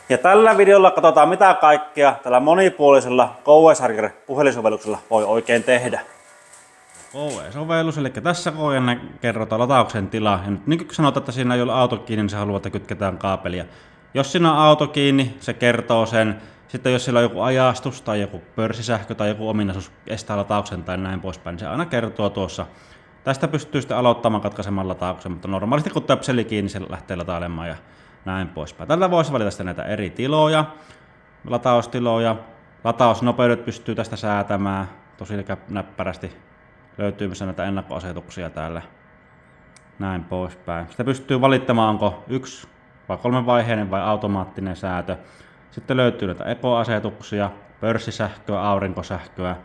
Ja tällä videolla katsotaan mitä kaikkea tällä monipuolisella GoESarger puhelinsovelluksella voi oikein tehdä. GoE-sovellus, eli tässä koen kerrotaan latauksen tila. Ja nyt niin kuin sanotaan, että siinä ei ole auto kiinni, niin se haluaa, että kytketään kaapelia. Jos siinä on auto kiinni, se kertoo sen. Sitten jos siellä on joku ajastus tai joku pörssisähkö tai joku ominaisuus estää latauksen tai näin poispäin, niin se aina kertoo tuossa. Tästä pystyy sitten aloittamaan katkaisemaan latauksen, mutta normaalisti kun töpseli kiinni, se lähtee latailemaan ja näin poispäin. Tällä voisi valita sitten näitä eri tiloja, lataustiloja. Latausnopeudet pystyy tästä säätämään tosi näppärästi. Löytyy myös näitä ennakkoasetuksia täällä. Näin poispäin. Sitten pystyy valittamaan, onko 1 vai 3-vaiheinen vai automaattinen säätö. Sitten löytyy näitä ekoasetuksia, pörssisähköä, aurinkosähköä,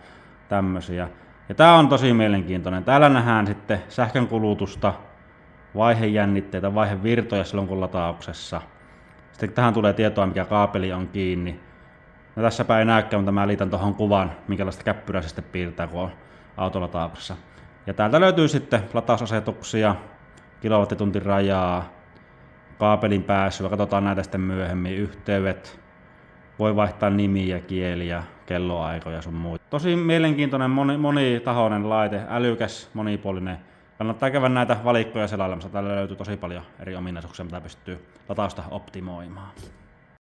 tämmöisiä. Ja tää on tosi mielenkiintoinen. Täällä nähdään sitten sähkönkulutusta, vaihejännitteitä, vaihevirtoja silloin kun latauksessa. Sitten tähän tulee tietoa, mikä kaapeli on kiinni. No tässäpä ei näykään, mutta mä liitän tuohon kuvan, minkälaista käppyrää se sitten piirtää, kun on autolatauksessa. Ja täältä löytyy sitten latausasetuksia, kilowattituntin rajaa, kaapelin pääsyä, katsotaan näitä sitten myöhemmin, yhteydet, voi vaihtaa nimiä, kieliä, kelloaikoja sun muuta. Tosi mielenkiintoinen monitahoinen laite, älykäs, monipuolinen. Kannattaa käydä näitä valikkoja selailemassa, täällä löytyy tosi paljon eri ominaisuuksia, mitä pystyy latausta optimoimaan.